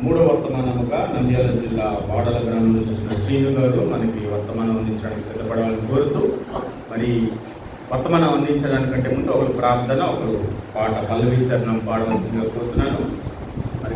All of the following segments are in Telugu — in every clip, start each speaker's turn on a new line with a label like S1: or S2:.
S1: మూడో వర్తమానముగా నంద్యాల జిల్లా వాడల గ్రామం నుంచి వచ్చిన శ్రీను గారు మనకి వర్తమానం అందించడానికి సిద్ధపడాలని కోరుతూ, మరి వర్తమానం అందించడానికంటే ముందు ఒకరు ప్రార్థన, ఒకరు పాట పల్లవి చరణం పాడవలసిందిగా కోరుతున్నాను. మరి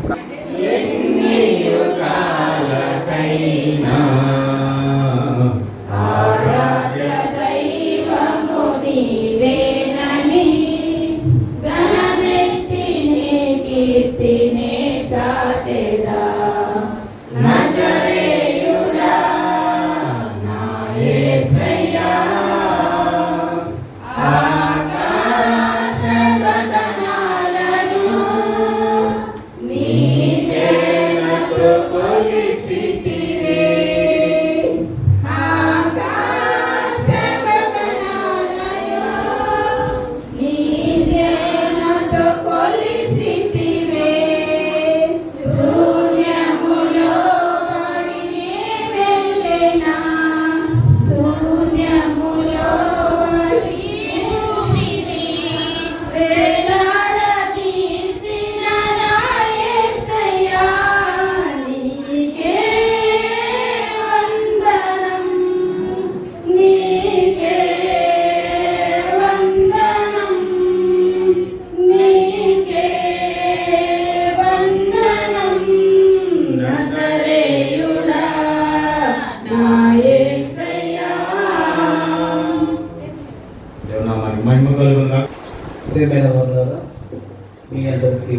S2: మీ అందరికీ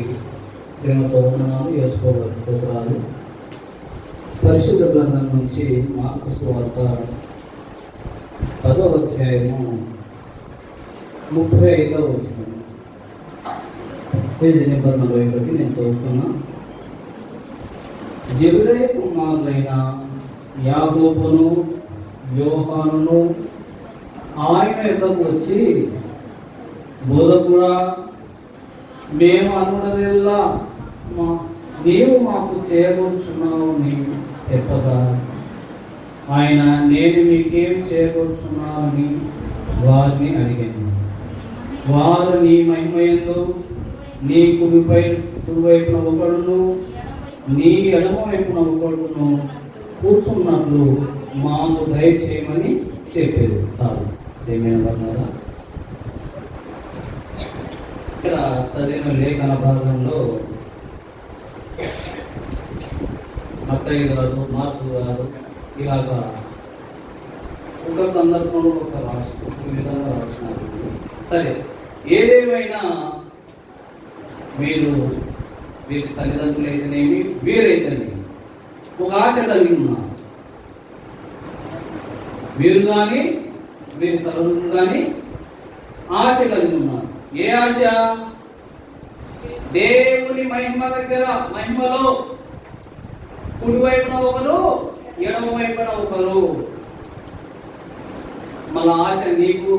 S2: ప్రేమతో వందనాలు, యేసుకోవాలి స్తోత్రాలు. పరిశుద్ధ గ్రంథం నుంచి మార్కు సువార్త 10వ అధ్యాయము 35వ వచనం పేజీ నెంబర్ 41 నేను చదువుతున్నా. జెబెదయి కుమారులైన యాకోబును యోహానును ఆయన ఎద్దకు వచ్చి, బోధకుడా, మేము అనున్నదెల్లా నీవు మాకు చేయబోతున్నావు నీవు చెప్పగా, ఆయన నేను మీకేం చేయబోతున్నానని వారిని అడిగాను. వారు నీ మహిమయందు నీ కుడివైపున ఒకడును నీ ఎడమ వైపున ఒకడును కూర్చున్నట్లు మాకు దయచేయమని చెప్పేది. చాలు, ఏమేమన్నారా? ఇక్కడ చదివిన లేఖన భాగంలో మత్తయి గారు, మార్కు గారు ఇలాగా ఒక సందర్భంలో ఒక విధంగా రాసినారు. సరే, ఏదేమైనా మీరు వీరి తల్లిదండ్రులు అయితేనేమి వీరైతేనేమి ఒక ఆశ కలిగి ఉన్నారు. మీరు కానీ వీరి తల్లిదండ్రులు కానీ ఆశ కలిగి ఉన్నారు. ఏ ఆశ? దేవుని మహిమ దగ్గర, మహిమలో కుడివైపున ఒకరు, ఎడమ వైపున ఒకరు. మన ఆశ నీకు,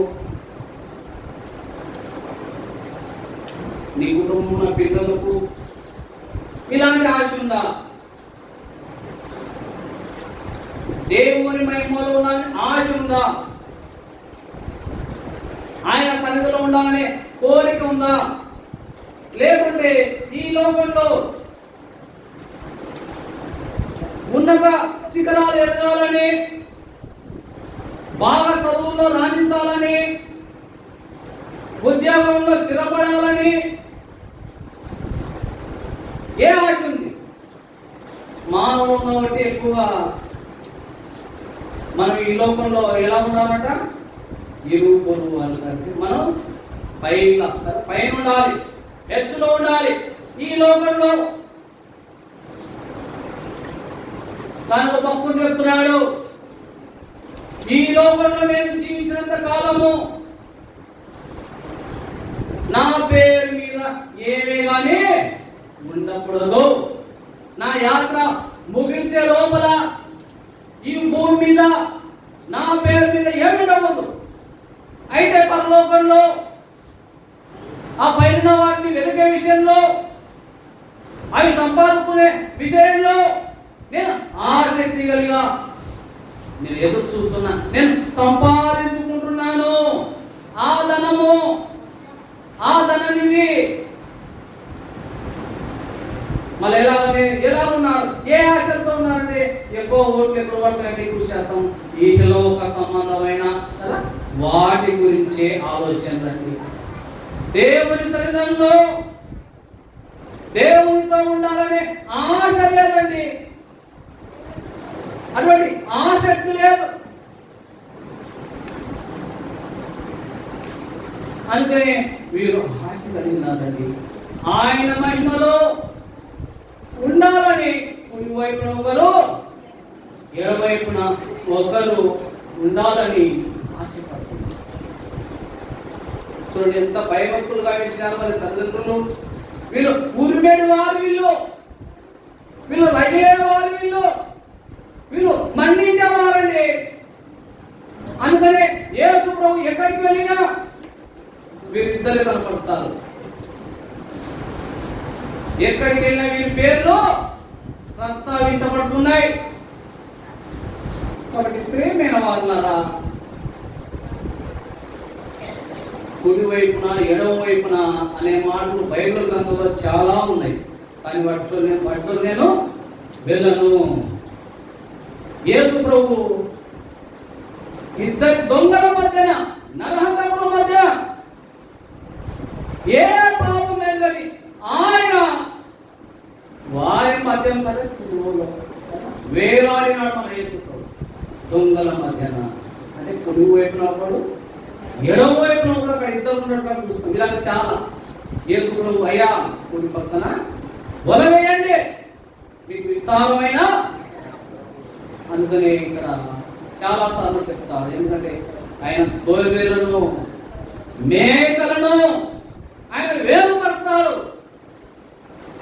S2: నీ కుటుంబం, పిల్లలకు ఇలాంటి ఆశ ఉందా? దేవుని మహిమలో ఆశ ఉందా? ఆయన సన్నిధిలో ఉండాలనే కోరిక ఉందా? లేకుంటే ఈ లోకంలో ఉన్నత శిఖరాలు ఎదగాలని, బాగా చదువుల్లో రాణించాలని, ఉద్యోగంలో స్థిరపడాలని ఏ ఆశ ఉంది? మానవులు బట్టి ఎక్కువ మనం ఈ లోకంలో ఎలా ఉండాలంట? ఇరుగు పొరుగు వాళ్ళకంటే మనం పైన ఉండాలి, హెచ్చులో ఉండాలి ఈ లోకంలో. కానీ ఒక భక్తుడు చెప్తున్నాడు, ఈ లోకంలో నేను జీవించినంత కాలము నా పేరు మీద ఏమీ కానీ ఉండకూడదు. నా యాత్ర ముగించే లోపల ఈ భూమి మీద నా పేరు మీద ఏమి ఉండకూడదు. అయితే పరలోకంలో ఆ పైన వాటిని వెలిగే విషయంలో, అవి సంపాదించుకునే విషయంలో నేను ఆసక్తి కలిగా నేను ఎదురు చూస్తున్నా. నేను సంపాదించుకుంటున్నాను ఆ ధనము, ఆ ధననిధి మళ్ళీ ఎలా ఉన్నారు, ఏ ఆశలతో ఉన్నారంటే ఎక్కువ ఓట్లు ఎక్కడ పడతాయంటే 100% ఈ లోక సంబంధమైన కదా వాటి గురించే ఆలోచనలండి. దేవుని సన్నిధానంలో దేవునితో ఉండాలనే ఆశ లేదండి, అటువంటి ఆసక్తి లేదు. అందుకనే వీరు ఆశ కలిగినారండి, ఆయన మహిమలో ఉండాలని కుడి వైపున ఒకరు ఎడవైపున ఒకరు ఉండాలని ఆశపడుతున్నారు. చూడండి ఎంత భయభక్తులుగా ఇచ్చారు మరి తల్లిదండ్రులు. వీళ్ళు ఉరిమేడు వారు, వీళ్ళు రగిలేవారు, వీళ్ళు మన్నించేవారండి. అందుకనే యేసు ప్రభు ఎక్కడికి వెళ్ళినా వీరిద్దరు కనపడతారు. ఎక్కడికి వెళ్ళినా వీరి పేర్లు ప్రస్తావించబడుతున్నాయి. కాబట్టి ప్రేమైన వాళ్ళారా, కుడి వైపున ఎడవ వైపున అనే మాటలు బైబిల్ గ్రంథంలో చాలా ఉన్నాయి, కానీ వాటితో నేను వెళ్ళను. యేసు ప్రభు ఇద్దరు దొంగల మధ్యన, నరహంతకుల మధ్య ఏ పాపం లేదని ఆయన వారి మధ్య పరిస్థితుల్లో వేలాడినాడు మన యేసు ప్రభు. దొంగల మధ్యన అంటే కుడి వైపున ఒకడు, ఎడవ వైపున ఒకడు, అక్కడ ఇద్దరు ఉన్నట్టు చూస్తాం. ఇలాగ చాలా. యేసు ప్రభు అయ్యా కుడి పక్కన వల వేయండి మీకు విస్తారమైన, అందుకని ఇక్కడ చాలా సార్లు చెప్తారు. ఎందుకంటే ఆయన గొర్రెలను మేకలను ఆయన వేరుపరుస్తాడు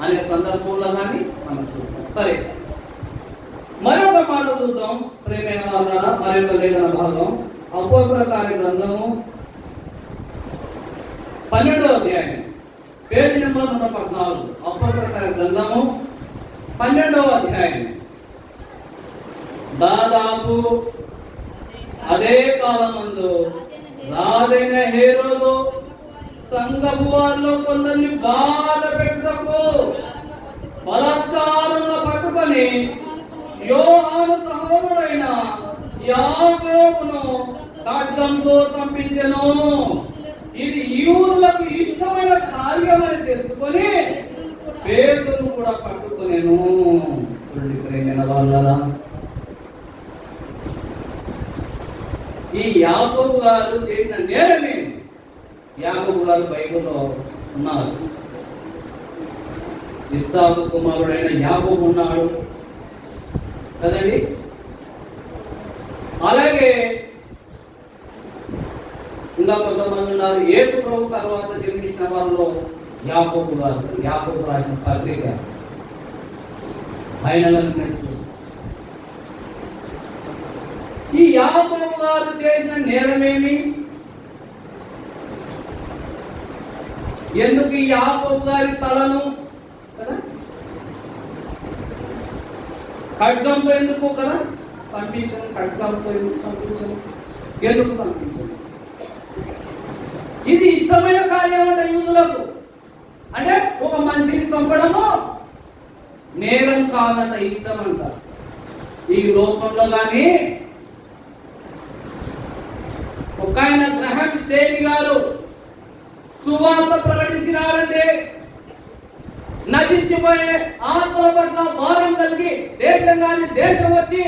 S2: అనే సందర్భంలో కానీ మనం చూస్తాం. సరే, మరొక మాట చూద్దాం ప్రేమైన వాళ్ళారా. మరొక లేఖన భాగం అపోస్తల కార్య గ్రంథము 12వ అధ్యాయం, పేజీ నెంబర్ 114. అపోస్తల కార్య గ్రంథము 12వ అధ్యాయం. దాదాపు అదే కాలమందు రాజైన హేరోదు సంఘపు వారిలో కొందరిని బాధ పెట్టుటకు బలాత్కారంగా పట్టుకొని యోహాను సహోదరుడైన యాకోబును ఖడ్గంతో చంపించెను. ఇది యూదులకు ఇష్టమైన కార్యమని తెలుసుకొని పేతురును కూడా పట్టుకొనెను. ప్రేమైన వాళ్ళారా, ఈ యాకోబు గారు చేసిన నేరమే. యాకోబు గారు బైబిల్లో ఉన్నారు. ఇస్సాకు కుమారుడైన యాకోబు ఉన్నాడు కదండి. అలాగే ఇంకా కొంతమంది ఉన్నారు. యేసు ప్రభు తర్వాత జన్మించిన వారిలో యాకోబు గారు, యాకోబు రాసిన పత్రిక ఆయన ఈ యాకోబు గారు చేసిన నేరమేమి? ఎందుకు ఈ యాకోబు గారి తలను కదా ఖడ్గంతో ఎందుకు కదా చంపించను? ఖడ్గంతో ఎందుకు చంపించను? ఎందుకు చంపించను? ఇది ఇష్టమైన కార్యం అంటే యూదులకు. అంటే ఒక మనిషిని చంపడము నేరం కాదంట, ఇష్టం అంట. ఈ లోకంలో కానీ ఒక ఆయన గ్రహం స్టేట్ గారు సువార్త ప్రకటించినారంటే నశించిపోయే ఆత్మల పట్ల భారం కలిగి దేశం కానీ దేశం వచ్చి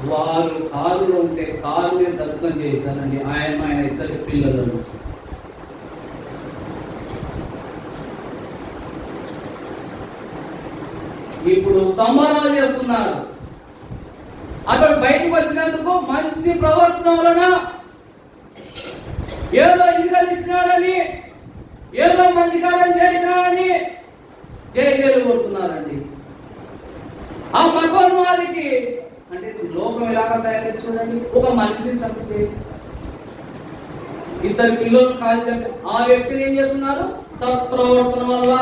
S2: వారు కారులో ఉంటే కారునే దగ్ధం చేశారండి. ఆయన ఇద్దరు పిల్లలను. ఇప్పుడు సంబరాలు చేస్తున్నారు. అతడు బయటకు వచ్చినందుకు మంచి ప్రవర్తన వలన ఏదో ఇదిగలిసినాడని, ఏదో మంచి కార్యం చేసినాడని జైలు కొడుతున్నారండి. ఆ మగోన్మాదికి అంటే లోకం ఎలాగా తయారు చూడండి. ఒక మనిషిని చంపితే ఇద్దరు పిల్లలు కాల్చి ఆ వ్యక్తిని ఏం చేస్తున్నారు? సత్ప్రవర్తన వల్ల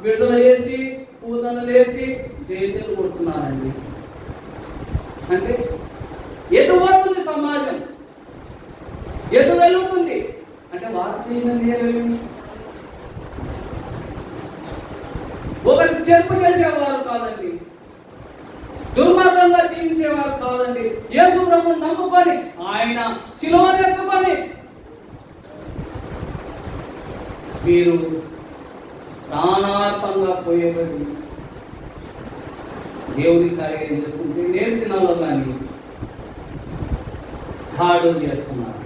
S2: విడుదల చేసి పూదనలు వేసి జైలు కొడుతున్నారండి. అంటే ఎటు పోతుంది సమాజం? ఎటు వెళ్తుంది? అంటే వారు చేసిన నేరమేమి? ఒకరికి చెరుపు చేసేవారు కాదండి, దుర్మార్గంగా జీవించేవారు కాదండి. యేసు ప్రభువుని నమ్ముకొని ఆయన శిలువను ఎత్తుకొని మీరు ప్రాణార్పంగా పోయేవారు దేవుని కార్యం చేస్తుంటే నేటి దినాల్లో కానీ దాడులు చేస్తున్నారు,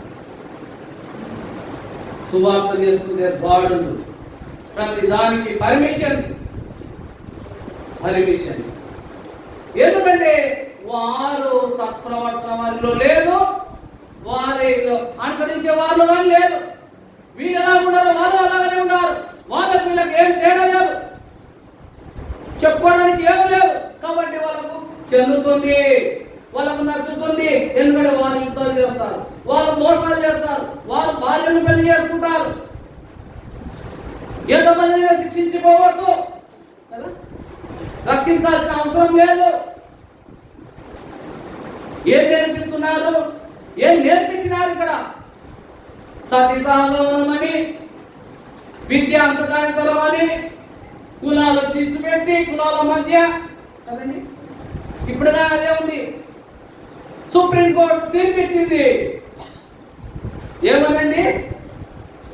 S2: సువార్త చేస్తుంటే బాడులు, ప్రతి దానికి పర్మిషన్. ఎందుకంటే వారు సత్ప్రవర్తన వారిలో లేదు, వారిలో అనుసరించే వాళ్ళు కానీ లేదు. వీళ్ళు ఎలా ఉన్నారు, వాళ్ళు అలాగనే ఉన్నారు. వాళ్ళకి వీళ్ళకి ఏం తేడా లేదు, చెప్పుకోవడానికి ఏం లేదు. కాబట్టి వాళ్ళకు చెందుతుంది, వాళ్ళకు నచ్చుతుంది. ఎందుకంటే వాళ్ళు యుద్ధాలు చేస్తారు, వాళ్ళు మోసాలు చేస్తారు, వాళ్ళు భార్యను పెళ్లి చేసుకుంటారు. ఎంతమందిని శిక్షించుకోవచ్చు కదా, రక్షించాల్సిన అవసరం లేదు. ఏం నేర్పిస్తున్నారు, ఏం నేర్పించినారు ఇక్కడ? సతీ సహగమనమని, విద్య అంతకాంతరమని, కులాలు చిచ్చు పెట్టి కులాల మధ్య కదండి. ఇప్పుడుగా అదే ఉంది. సుప్రీంకోర్టు తీర్పిచ్చింది, ఏమనండి?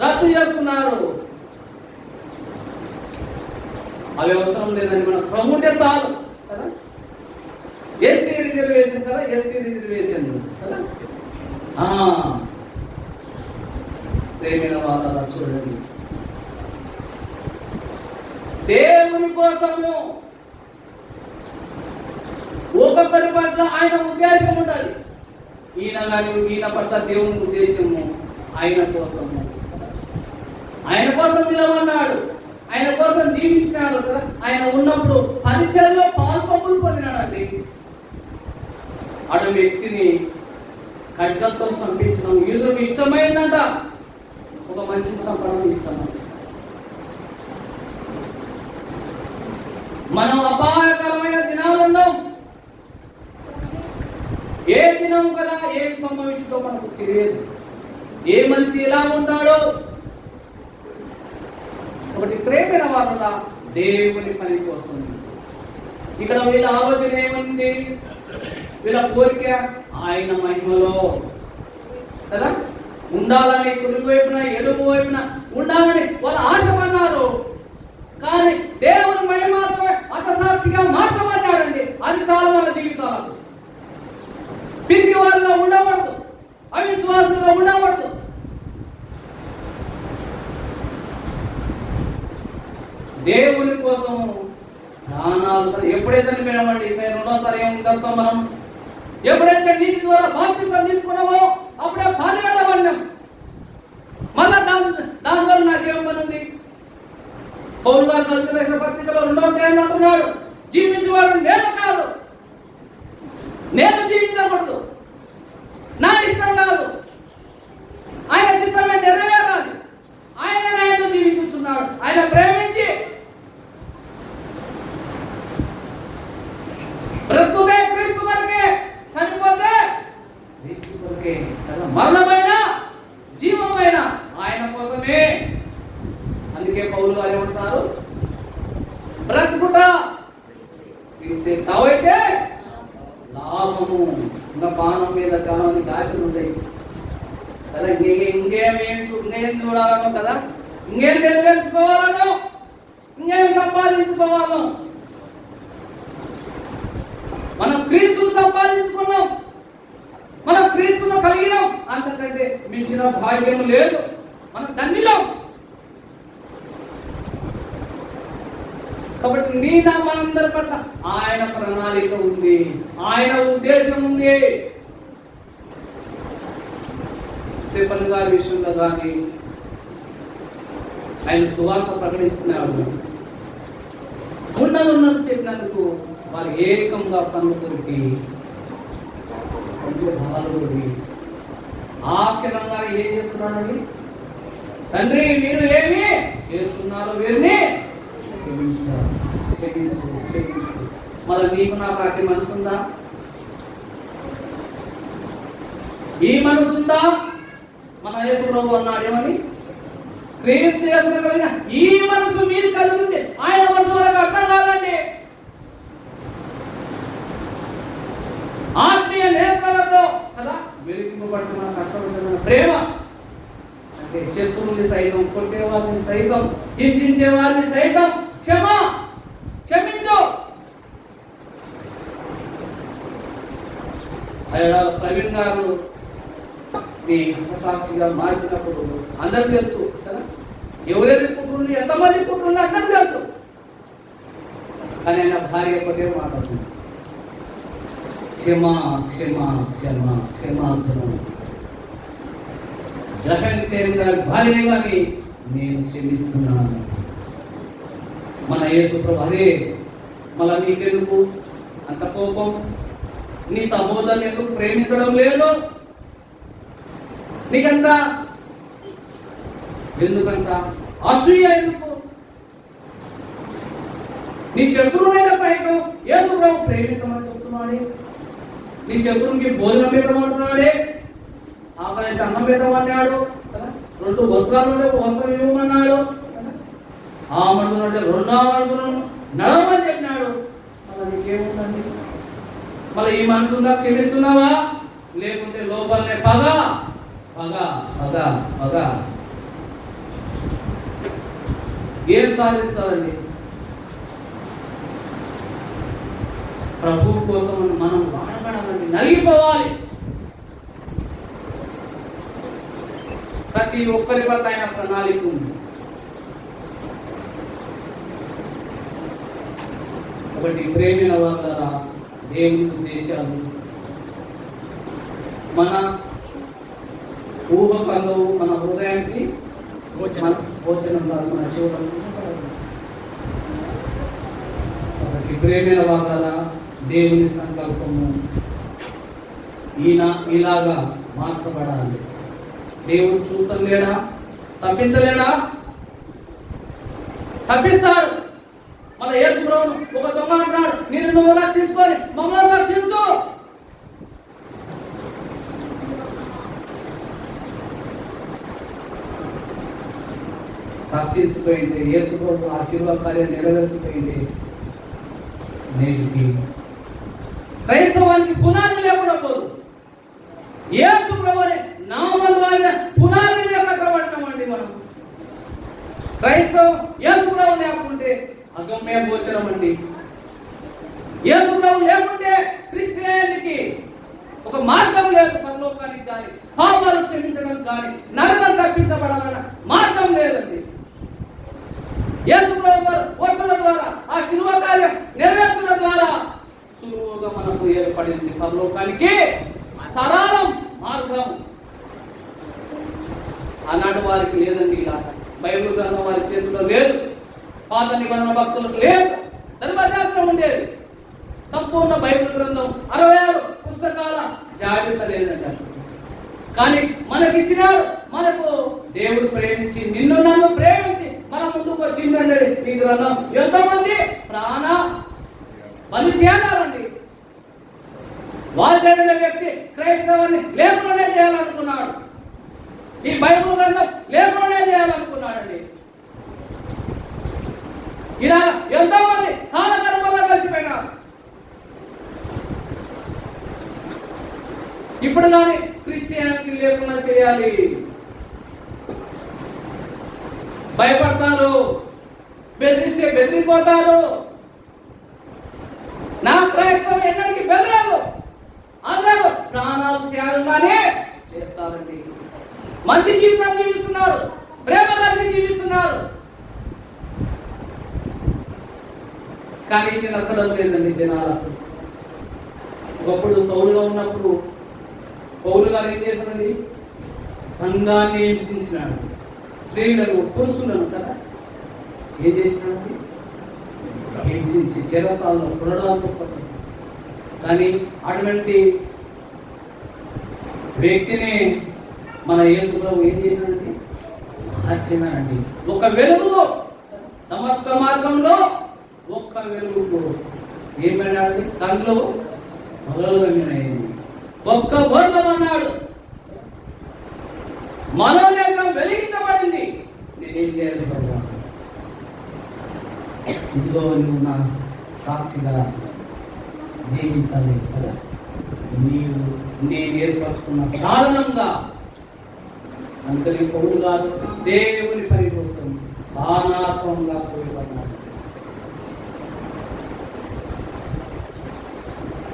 S2: రద్దు చేస్తున్నారు. అవి అవసరం లేదని మనం ప్రభు ఉంటే చాలు కదా. ఎస్టీ రిజర్వేషన్ కదా, ఎస్సీ రిజర్వేషన్ కదా. ప్రేమైన వాళ్ళ చూడండి, దేవుని కోసము ఒక్కొక్కరి పట్ల ఆయన ఉద్దేశం ఉండాలి. ఈయన పట్ల దేవుని ఉద్దేశము ఆయన కోసము, ఆయన కోసం నిలబడ్డాడు, ఆయన కోసం జీవించినాడు కదా. ఆయన ఉన్నప్పుడు పరిచయంలో పాల్పంపులు పొందినాడండి. అటు వ్యక్తిని ఖడ్గంతో చంపించడం యూదులకు ఇష్టమైందంట. ఒక మనిషిని చంపడం ఇష్టం. మనం అపాయకరమైన దినాలు ఉన్నాం. ఏ దినం కదా ఏం సంభవించిందో మనకు తెలియదు. ఏ మనిషి ఎలా ఉంటాడో. ఒకటి ప్రేమైన వాళ్ళ దేవుని పని కోసం. ఇక్కడ వీళ్ళ ఆలోచన ఏముంది? వీళ్ళ కోరిక ఆయన మహిమలో కదా ఉండాలని, కుడి వైపున ఎడుగు వైపున ఉండాలని వాళ్ళు ఆశపడ్డారు. కానీ దేవుని మహిమతో అతసాక్షిగా మార్చమన్నాడండి. అది చాలా మన జీవితాలకు. పిరికి వాళ్ళలో ఉండకూడదు, అవిశ్వాసంలో ఉండకూడదు. దేవుని కోసం ప్రాణాలు ఎప్పుడైతే చనిపోయినామండి, రెండోసారి ఏముంది తెలుసా? మనం ఎప్పుడైతే నీటి ద్వారా బాప్తిసం తీసుకున్నామో అప్పుడే పాల్గొనబడినాం. మళ్ళా దానివల్ల నాకేం పని ఉంది? పౌలు గారు గలతీయుల పత్రికలో 2వ అధ్యాయంలో అంటున్నాడు, జీవించేవాడు నేను కాదు, నేను జీవించకూడదు, నా ఇష్టం కాదు, ఆయన చిత్తమే నెరవేరాలి. ఆయన జీవించుతున్నాడు. ఆయన ప్రేమించి బ్రతుకుతే క్రీస్తు కొరకే, చనిపోతే క్రీస్తు కొరకే, మరణమైన జీవమైన ఆయన కోసమే. అందుకే పౌలు గారు ఏమంటున్నారు? బ్రతుకుట క్రీస్తే, చావైతే లాభము. ఇంకా పానం మీద చాలా మంది ఆశలు ఉంటాయి కదా. ఇంకేం చూడాలను కదా, ఇంకేం తెలుసుకోవాలను, ఇంకేం సంపాదించుకోవాలను. మనం క్రీస్తును సంపాదించుకున్నాం, మనం క్రీస్తును కలిగినాం. అంతకంటే మించిన భాగ్యం లేదు. మనం ధన్యులం. కాబట్టి మనందరి పట్ల ఆయన ప్రణాళిక ఉంది, ఆయన ఉద్దేశం ఉంది. స్టెఫెన్ గారి విషయంలో కానీ ఆయన సువార్త ప్రకటిస్తున్నాడు. ఉన్నది చెప్పినందుకు వారు ఏకంగా కన్ను కొరికి ఆ క్షణంగా ఏం చేస్తున్నాడండి? తండ్రి, మీరు ఏమి చేస్తున్నారు? వీరిని మళ్ళీ నీకు నాకు అట్టి మనసుందా? ఈ మనసుందా? మన యేసు ప్రభు అన్నాడు ఏమని? క్రీస్తు యేసులో కలిగిన ఈ మనసు మీరు కలిగి ఉంటే ఆయన మనసు అర్థం హింసించే వారిని సైతం క్షమించు. ప్రవీణ్ గారు నీ హతసాక్షిగా మార్చినప్పుడు అందరికి తెలుసు కదా, ఎవరెవరి కుటుంబం ఎంతమంది కుటుంబం అందరికి తెలుసు. కానీ ఆయన భార్య ఒకటే మాట్లాడుతుంది, క్షమాక్షమాక్షమాక్షమాక్షమాక్షమ. గ్రహించే గారి భార్య గారిని నేను క్షమిస్తున్నాను. మన యేసు ప్రభు అదే మళ్ళా నీకెందుకు అంత కోపం, నీ సహోదరుని ఎందుకు ప్రేమించడం లేదు, నీకంత ఎందుకంత అసూయ ఎందుకు, నీ శత్రువునైనా సైతం యేసు ప్రభు ప్రేమించమని చెప్తున్నాడే, నీ శత్రువునికి భోజనం పెట్టమంటున్నాడే, ఆకలి అన్నం పెట్టమన్నాడు కదా, 2 వస్త్రాలు ఉంటే 1 వస్త్రం ఇవ్వమన్నాడు కదా, ఆ మండునంటే 2 మండులను నడవమని చెప్పినాడు. మళ్ళీ నీకేముందండి, మళ్ళీ ఈ మనసుందా క్షమిస్తున్నావా, లేకుంటే లోపలనే పగ పగ పగ పగ ఏం సాధిస్తారండి? ప్రభు కోసం మనం వాడబడాలండి, నలిగిపోవాలి. ప్రతి ఒక్కరి పట్ల ఆయన ప్రణాళిక ఉంది. ఒకటి ప్రేమిన వార్తరా దేవుని ఉద్దేశాలు మన ఊహకంలో మన హృదయానికి భోజనం కాదు, మన జీవనం. ఒకటి ప్రేమిన వార్తరా దేవుని సంకల్పము ఇలాగా మార్చబడాలి. దేవుడు చూడటం లేడా, తప్పించలేడా? తప్పిస్తాడు. మన యేసు ప్రభువు ఒక దొంగ అంటాడు, నేను నువ్వు రక్షించుకొని మమ్మల్ని రక్షించు. రక్షించిపోయింది యేసు ప్రభు ఆశీర్వాద కార్యం నెరవేర్చిపోయింది. నేటికి క్రైస్తవానికి పునాది లేకుండా పోదు. యేసు ప్రభువుని నామం ద్వారా పునాది కట్టబడినామండి మనం. క్రైస్తవం యేసు ప్రభు లేకుంటే అగమ్య గోచరం అండి. యేసు ప్రభు లేకుంటే క్రిస్టియానిటీకి ఒక మార్గం లేదు. పరలోకానికి కానీ పాపాలు క్షమించడం కానీ నరకం తప్పించబడాలన్న మార్గం లేదండి. యేసు ప్రభు వస్తుల ద్వారా ఆ శిలువ కార్యం నెరవేర్చడం ద్వారా సులువుగా మనకు ఏర్పడింది పరలోకానికి సరళం మార్గం. ఆనాడు వారికి లేదండి, ఇలా బైబిల్ గ్రంథం వారి చేతిలో లేదు, పాత నిబంధన భక్తులకు లేదు, ధర్మశాస్త్రం ఉండేది. సంపూర్ణ బైబిల్ గ్రంథం 66 పుస్తకాల జాబితా లేదంట. కానీ మనకిచ్చినాడు. మనకు దేవుడు ప్రేమించి నిన్ను నన్ను ప్రేమించి మన ముందుకు వచ్చిందండి ఈ గ్రంథం. ఎంతో మంది ప్రాణ బలి చేయాలండి. వాళ్ళ వ్యక్తి క్రైస్తవాన్ని లేకుండానే చేయాలనుకున్నాడు. ఈ బైబిల్ గ్రంథం లేకుండానే చేయాలనుకున్నాడండి. ఇలా ఎంతో మంది కాలకర్మగా కలిసిపోయినారు. ఇప్పుడు కానీ క్రిస్టియానిటీ లేకుండా చేయాలి, భయపడతారు, బెదిరిస్తే బెదిరిపోతారు. నా క్రైస్తవం ఎన్నటికీ బెదరదు. అందరూ ప్రాణాలు త్యాగంగానే చేస్తారండి. మంచి జీవితం జీవిస్తున్నారు, ప్రేమ కలిగి జీవిస్తున్నారు. కానీ ఇది నచ్చడం లేదండి జనాలకు. ఒకప్పుడు సౌలుగా ఉన్నప్పుడు పౌలు గారు ఏం చేశారండి? సంఘాన్ని హింసించినాడు. స్త్రీలను పురుషులను కదా ఏం చేసినాడు? హింసించి చెరసాలను పునరాలతో పట్టాడు. కానీ అటువంటి వ్యక్తిని మన యేసు ప్రభు ఏం చేసినాడండి? మార్చినాడండి. ఒక వెలుగు దమస్క మార్గంలో ఒక్క వెలుగు ఏమైనాడు? కళ్ళు మొదలుగమ్మినాయి. ఒక్క బోధం అన్నాడు, మనోనేత్రం వెలిగించబడింది. నేనేం చేయాలి ప్రభు? ఇదిగో నువ్వు నా సాక్షిగా జీవించాలి కదా, నీవు నేను ఏర్పరచుకున్న సాధనంగా. అందుకని పౌలు గారు దేవుని పని కోసం పానాత్మంగా పోయబడ్డాడు.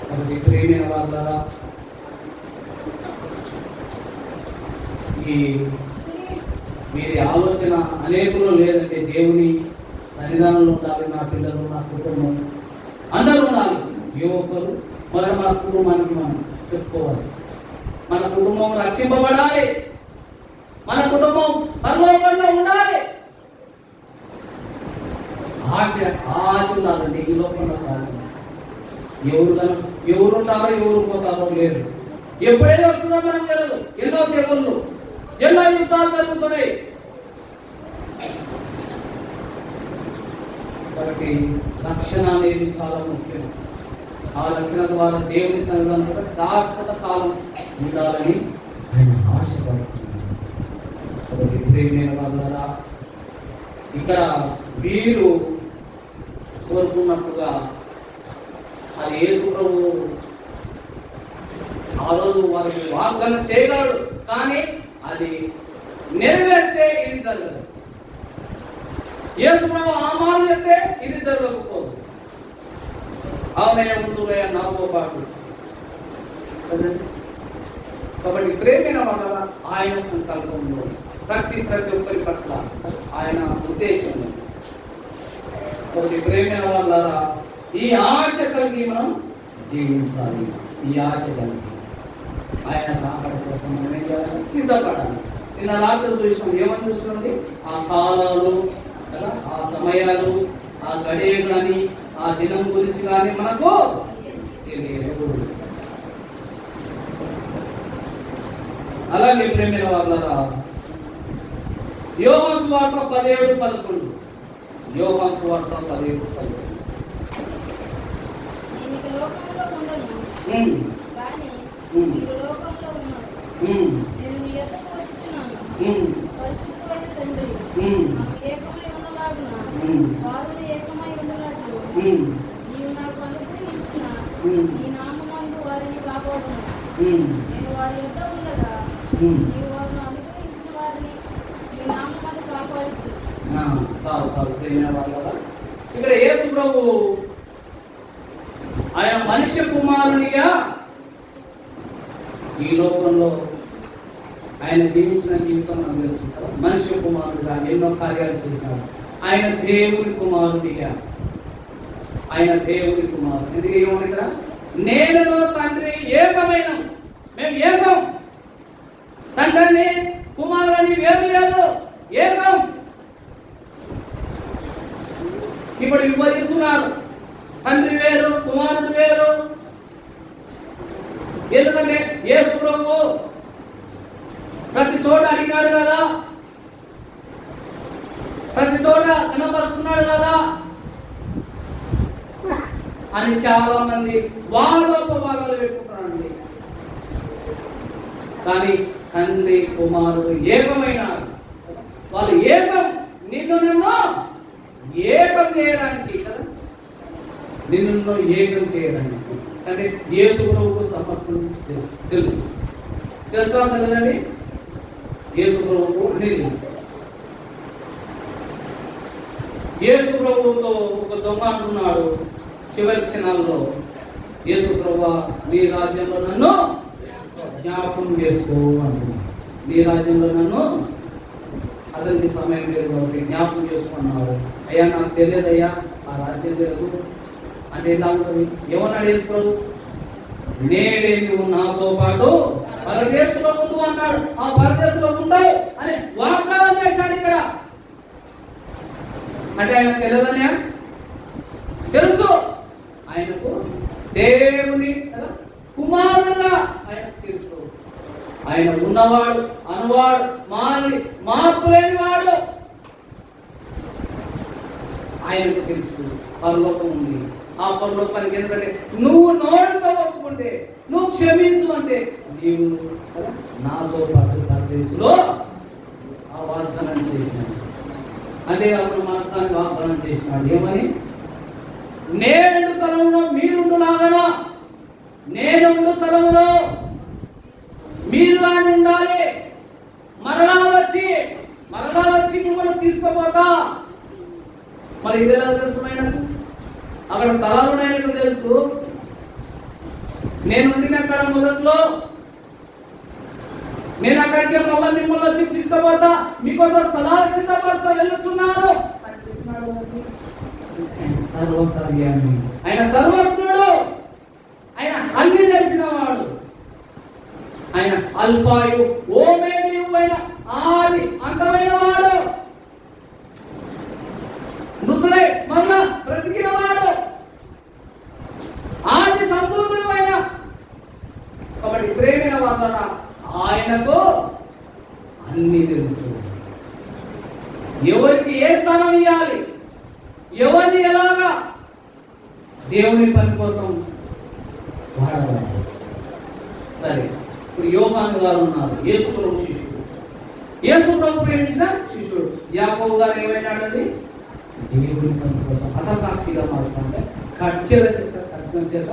S2: కాబట్టి ప్రియమైన వాళ్ళారా, ఈ వీరి ఆలోచన అనేకులు లేదంటే దేవుని సన్నిధానంలో ఉండాలి, నా పిల్లలు, నా కుటుంబం అందరూ ఉండాలి. యువకులు మొదట మన కుటుంబానికి మనం చెప్పుకోవాలి. మన కుటుంబం రక్షింపబడాలి, మన కుటుంబం పరలోకంలో ఉండాలి. ఆశ ఉండాలండి. ఈ లోకంలో కాదు. ఎవరు ఉంటారో ఎవరు పోతారో లేదు. ఎప్పుడైనా వస్తుందో మనం తెలియదు. ఎన్నో తెగుళ్ళు, ఎన్నో యుద్ధాలు జరుగుతున్నాయి. కాబట్టి రక్షణ అనేది చాలా ముఖ్యం. ఆ రక్షణ ద్వారా దేవుని సన్నిధానంలో శాశ్వత కాలం ఉండాలని ఆయన ఆశపడుతున్నారు. కాబట్టి ప్రియమైన వాళ్ళారా, ఇక్కడ వీరు కోరుకున్నట్టుగా అది యేసు ప్రభువు ఆ రోజు వారికి వాగ్దానం చేయగలడు, కానీ అది నెరవేర్స్తే ఇది జరగదు. యేసు ప్రభు ఆ మాట చెప్తే ఇది జరగకపోదు. అవునయ్య, ముందులయ్య నాతో పాటు. కాబట్టి ప్రేమైన వల్ల ఆయన సంకల్పంలో ప్రతి ఒక్కరి పట్ల ఆయన ఉద్దేశంలో. కాబట్టి ప్రేమైన వల్ల ఈ ఆశ కలిగి మనం జీవించాలి. ఈ ఆశ కలిగి ఆయన రాకడ కోసం మనం ఏం చేయాలి? సిద్ధపడాలి. నిన్న రాత్రి చూసాం, ఏమని చూస్తుంది? ఆ కాలాలు కదా, ఆ సమయాలు, ఆ గడియ కానీ ఆ దినం గురించి కానీ మనకు తెలియదు. అలాగే ప్రేమైన వాళ్ళారా, యోహాను సువార్త 17:11. యోహాను సువార్త 17:11.
S3: నేను నీ యొద్దకు వచ్చుచున్నాను. పరిశుద్ధుడైన తండ్రి, మాకు ఏకమై ఉన్నలాగున వారు ఏకమై ఉన్నట్లు నీవు నాకు అనుగ్రహించిన నీ నామమందు వారిని కాపాడును. నేను వారి యొద్ద ఉండగా నీవు వారిని అనుగ్రహించిన వారిని నీ నామమందు కాపాడుతుంది.
S2: ఇక్కడ యేసు ప్రభు ఆయన మనుష్య కుమారునిగా ఈ లోకంలో ఆయన జీవించిన జీవితం మనకు తెలుసు కదా. మనుష్య కుమారుడిగా ఎన్నో కార్యాలు చేశాడు. ఆయన దేవుని కుమారుడిగా, ఆయన దేవుని కుమారుడు. ఎందుకు ఏమన్నా ఇక్కడ నేను తండ్రి ఏకమైన, మేము ఏకం, తండ్రిని కుమారుని వేరు లేదు, ఏకం. ఇప్పుడు విభజిస్తున్నారు, తండ్రి వేరు, కుమారుడు వేరు. ఎందుకంటే యేసు ప్రభు ప్రతి చోట అడిగాడు కదా, ప్రతి చోట కనపరుస్తున్నాడు కదా అని చాలా మంది వాదోపవాదాలు పెట్టుకుంటారండి. కానీ తండ్రి కుమారుడు ఏకమైనారు. వాళ్ళు ఏకం, నిన్ను నన్ను ఏకం చేయడానికి కదా, నిన్ను ఏకం చేయడానికి. అంటే యేసు ప్రభువుకు సమస్తం తెలుసు. తెలుసా కదండి? యేసు ప్రభువుకు అన్నీ తెలుసు. యేసు ప్రభువుతో ఒక దొంగ అంటున్నాడు చివరి క్షణాల్లో, యేసు ప్రభువా, నీ రాజ్యంలో నన్ను జ్ఞాపకం చేసుకో అంటున్నాడు. నీ రాజ్యంలో నన్ను, అతనికి సమయం లేదు కాబట్టి జ్ఞాపకం చేసుకున్నాడు. అయ్యా నాకు తెలియదయ్యా, ఆ రాజ్యం తెలియదు అంటే ఎలా ఉంటుంది? ఏమన్నాడు యేసు ప్రభు? నేనే నువ్వు నాతో పాటు పరదేశంలో ఉండు అన్నాడు. ఆ పరదేశంలో ఉండవు అని వాగ్దానం చేశాడు. ఇక్కడ అంటే ఆయన తెలియదనే తెలుసు. ఆయనకు దేవుని కుమారుడుగా ఆయనకు తెలుసు. ఆయన ఉన్నవాడు, అనువాడు, మార్పు లేని వాడు. ఆయనకు తెలుసు పరలోకం ఉంది. ఆ పరలోకానికి ఎందుకంటే నువ్వు నోటితో ఒప్పుకుంటే, నువ్వు క్షమించు అంటే నీవు కదా నాతో పాటు పరదేశంలో ఆ వాగ్దానం చేసినాడు. అదే అప్పుడు మనకు వాగ్దానం చేసినాడు. ఏమని? నేను స్థలంలో మీరుండులాగనా, నేను స్థలంలో మీరు అని ఉండాలి. మరలా వచ్చి వచ్చి మిమ్మల్ని తీసుకోపోతా. మరి ఇది ఎలా తెలుసు ఆయనకు? అక్కడ స్థలాలు ఉన్నాయని తెలుసు. నేను ఉండిన అక్కడ మొదట్లో నేను అక్కడికి మళ్ళీ మిమ్మల్ని వచ్చి తీసుకోపోతా, మీకోసం స్థలాలు సిద్ధపరచ వెళ్తున్నాను అని చెప్పినాడు. సర్వకార్యాన్ని ఆయన సర్వజ్ఞుడు, ఆయన అన్ని తెలిసిన వాడు, ఆయన అల్ఫాయు ఓమేయు అయిన ఆది అంతమైన వాడు, మృతుడై మరలా బ్రతికిన వాడు, ఆది సంపూర్ణుడు అయిన. కాబట్టి ప్రేమైన వాళ్ళ ఆయనకు అన్ని తెలుసు. ఎవరికి ఏ స్థానం ఇవ్వాలి, ఎవరిని ఎలాగా దేవుని పని కోసం వాడవాలి. సరే, ఇప్పుడు యోహాను గారు ఉన్నారు, యేసు ప్రభు శిష్యుడు. యేసు ప్రభు ప్రేమించిన శిష్యుడు. యాకోబు గారు ఏమైనాడండి? దేవుని పని కోసం హతసాక్షిగా మారుతుంటే ఖడ్గం చేత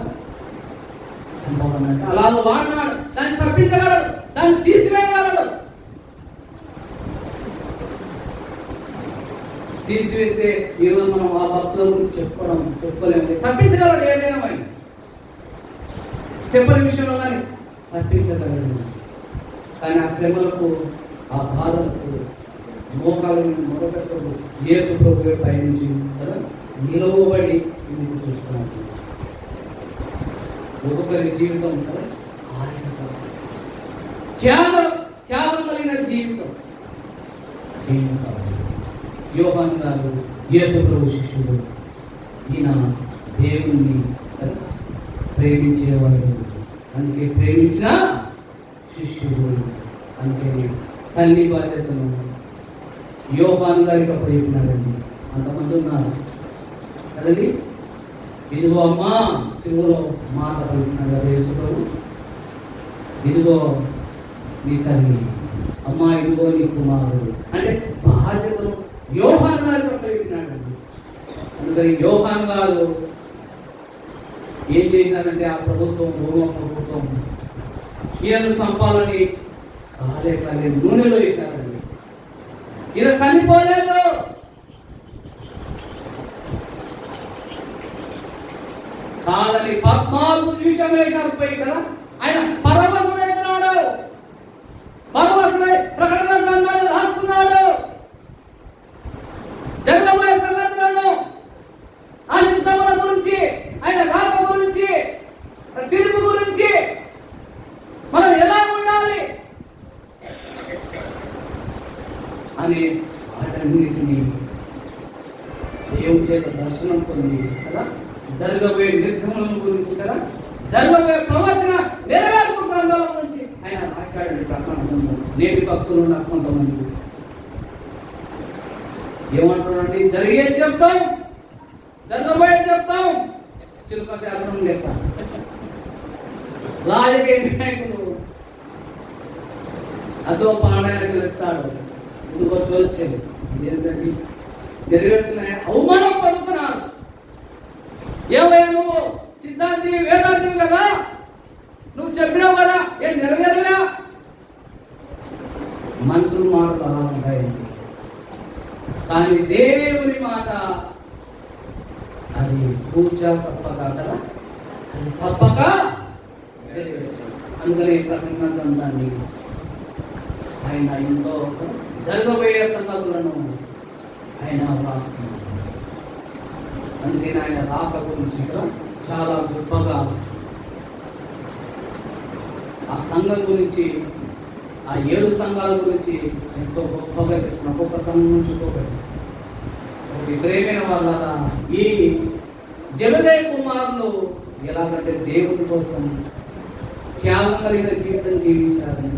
S2: సంభవం అంటే అలాగ వాడినాడు. దాన్ని తప్పించగలడు, దాన్ని తీసివేయగలడు. తీసివేస్తే ఈరోజు మనం ఆ భక్తుల గురించి చెప్పుకోలేము. తప్పించగలడు, ఏదైనా మరి చెప్పని విషయంలో కానీ తప్పించగలడు. కానీ ఆ శ్రమలకు, ఆ బాధలకు మోకాలను మొదలు యేసు ప్రభు పైనుంచి కదా నిలవబడి ఎందుకు చూస్తున్నాడు. ఒక్కొక్కరి జీవితం కదా ఆయన కోసం త్యాగం కలిగిన జీవితం జీవించాలి. యోహాను గారు యేసు ప్రభు శిష్యుడు. ఈయన దేవుణ్ణి ప్రేమించేవాడు, అందుకే ప్రేమించిన శిష్యుడు. అందుకే తల్లి బాధ్యతను యోహాను గారికి అప్పుడు చెప్పినాడండి. అంతమంది ఉన్నారు కదండి. ఇదిగో అమ్మా, శివులో మాట పలుకున్నాడు కదా యేసు ప్రభు. ఇదిగో నీ తల్లి, అమ్మా ఇదిగో నీ కుమారుడు అంటే బాధ్యతను యోహాను గారి పట్ల చెప్పినాడండి. అందుకని యోహాను గారు ఏం చేసినారంటే ఆ ప్రభుత్వం, రోమా ప్రభుత్వం ఈయనను చంపాలని కాలే నూనెలో వేసినారండి. ఈయన చనిపోలేదు. కాదని 14 నిమిషాలు అయినారు పోయి కదా. ఆయన పరవశుడైనాడు, పరవశుడై ప్రకటన గ్రంథాలు రాస్తున్నాడు. జగన్మయ సంగతులను, ఆయన యుద్ధముల గురించి, ఆయన రాక గురించి, తీర్పు గురించి, మనం ఎలా ఉండాలి అని వాటన్నిటినీ దేవుని చేత దర్శనం పొంది కదా, జరగబోయే నిర్గమనం గురించి కదా, జరగబోయే ప్రవచన నెరవేర్పు గ్రంథాల గురించి ఆయన రాశాడండి. ప్రకటన నేటి భక్తులు నాకు కొంతమంది ఏమంటాడండి, జరిగేది చెప్తాం, జరగబోయేది చెప్తాం, చిలుక శాస్త్రం చెప్తాం. రాజకీయ నాయకులు అదో పాడాయన తెలుస్తాడు, ఎందుకో తెలిసేది ఏంటంటే నెరవేరుతున్నాయి, అవమానం పొందుతున్నారు. ఏమయ్యా నువ్వు సిద్ధాంతి వేదాంతి కదా, నువ్వు చెప్పినావు కదా, ఏం నెరవేరలే. మనుషుల మాటలు అలా ఉంటాయి, కానీ దేవుని మాట అది పూజ తప్పక కదా, అది తప్పక. అందుకని ప్రకటన గ్రంథాన్ని ఆయన ఎంతో జరగబోయే సంగతులను ఆయన రాస్తున్నారు. అందుకని ఆయన రాక గురించి చాలా గొప్పగా ఆ సంఘం గురించి, ఆ 7 సంఘాల గురించి ఎంతో గొప్పగా ఒక్కొక్క సంఘం నుంచి ఒకటి ప్రేమైన వాళ్ళ ఈ జబదయి కుమారులు ఎలాగంటే దేవుని కోసం త్యాగం కలిగిన జీవితం జీవించాలని.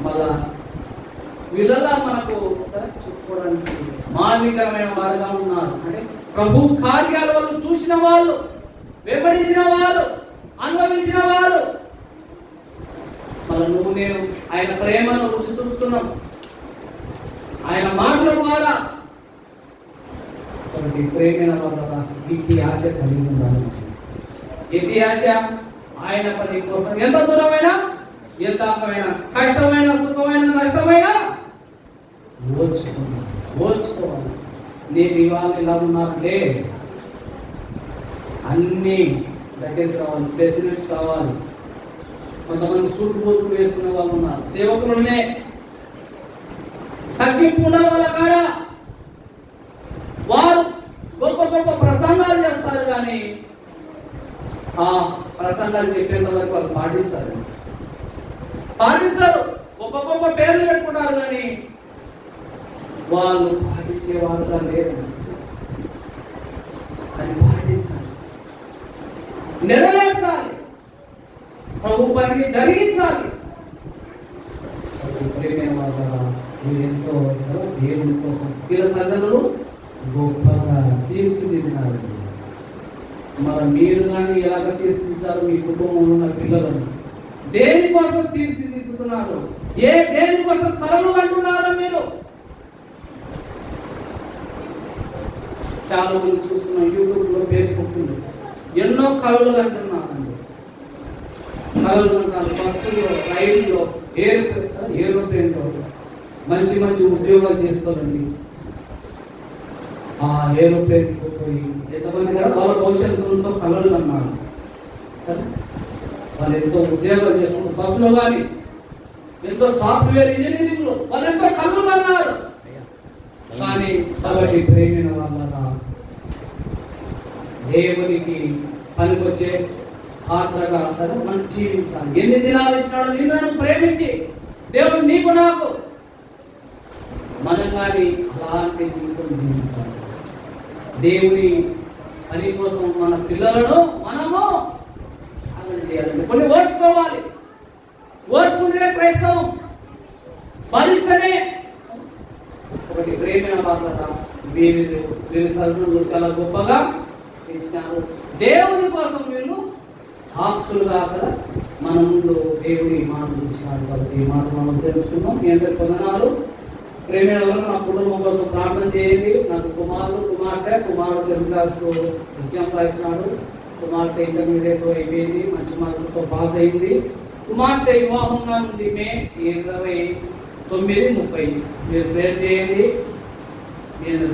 S2: మళ్ళా వీళ్ళలా మనకు చెప్పుకోవడానికి మానవీకరమైన వారుగా ఉన్నారు. అంటే ప్రభు కార్యాల వాళ్ళు చూసిన వాళ్ళు, వెంబడించిన వాళ్ళు, అనుభవించిన వాళ్ళు. మళ్ళీ నువ్వు నేను ఆయన ప్రేమను రుచి చూస్తున్నాం ఆయన మాటల ద్వారా. కాబట్టి ప్రేమైన వాళ్ళ ఇట్టి ఆశ కలిగి ఉండాలి. ఇట్టి ఆశ ఆయన పని కోసం ఎంత దూరమైనా, ఎంత అందమైన, కష్టమైన, సుఖమైన, నష్టమైన ఓర్చుకోవాలి. నేను ఇవాళ ఇలా ఉన్నానులే, అన్నీ దగ్గరికి రావాలి, ప్రెసిడెంట్ కావాలి. కొంతమంది సూట్ బూట్లు వేసుకునే వాళ్ళు ఉన్నారు, సేవకులనే తగ్గింపు ఉండాలి వాళ్ళ కాడ. వారు గొప్ప గొప్ప ప్రసంగాలు చేస్తారు, కానీ ఆ ప్రసంగాలు చెప్పేంత వరకు వాళ్ళు పాటించారు. గొప్ప గొప్ప పేర్లు పెట్టుకుంటారు, కానీ వాళ్ళు పాటించే వారుగా లేరు. అది పాటించాలి, నెరవేర్చాలి, ప్రభు పనిని జరిగించాలి. మీరు ఎంతో దేవుని కోసం వీళ్ళ తల్లిదండ్రులు గొప్పగా తీర్చిదిద్దినారు. మరి మీరు కానీ ఎలాగ తీర్చిదిద్దారు? మీ కుటుంబంలో ఉన్న పిల్లలను దేనికోసం తీర్చిదిద్దుతున్నారు? దేనికోసం కలలు అంటున్నారు? మీరు చాలా మంది చూస్తున్నాం, యూట్యూబ్ లో, ఫేస్బుక్ లో ఎన్నో కళలు అంటున్నారండి. కళలు అంటారు, బస్సులో, రైల్లో, ఏరోప్లేన్లో మంచి మంచి ఉద్యోగాలు చేసుకోవాలండి. ఆ ఏరోప్లేన్ పోయి ఎంతమంది కదా వాళ్ళ భవిష్యత్తులతో కళలు అన్నారు. వాళ్ళు ఎంతో ఉద్యోగాలు చేసుకుంటారు, బస్సులో కానీ ఎంతో సాఫ్ట్వేర్ ఇంజనీరింగ్ లో వాళ్ళు ఎంతో కళలు అన్నారు. కానీ కాబట్టి ప్రేమైన వాళ్ళ దేవునికి పనికొచ్చే పాత్రగా కదా మనం జీవించాలి. ఎన్ని దినాలు ఇచ్చినాడు నిన్ను ప్రేమించి దేవుడు నీకు నాకు. మనం కానీ అలాంటి జీవితం జీవించాలి. దేవుని పని కోసం మన పిల్లలను మనము చేయాలి. కొన్ని ఓర్చుకోవాలి. ఓర్చుకుంటేనే క్రైస్తవం, భరిస్తేనే. ఒకటి ప్రేమైన పాత్ర వీరు తల్లిదండ్రులు చాలా గొప్పగా ఇచ్చినారు. దేవుని కోసం వీళ్ళు సాక్షులుగా కదా మన ముందు దేవుడి మాటలు ఇచ్చినాడు. కాబట్టి ఈ మాట మనం తెలుసుకున్నాం. మీ అందరి వందనాలు. ప్రేమైన వాళ్ళు నా కుటుంబం కోసం ప్రార్థన చేయండి. నాకు కుమారుడు 10th క్లాస్ ఎగ్జామ్ రాసినాడు. కుమార్తె ఇంటర్మీడియట్ అయిపోయింది, మంచి మార్కులతో పాస్ అయింది. కుమార్తె వివాహంగా ఉంది మే 29, 30. మీరు ప్రేర్ చేయండి. నేను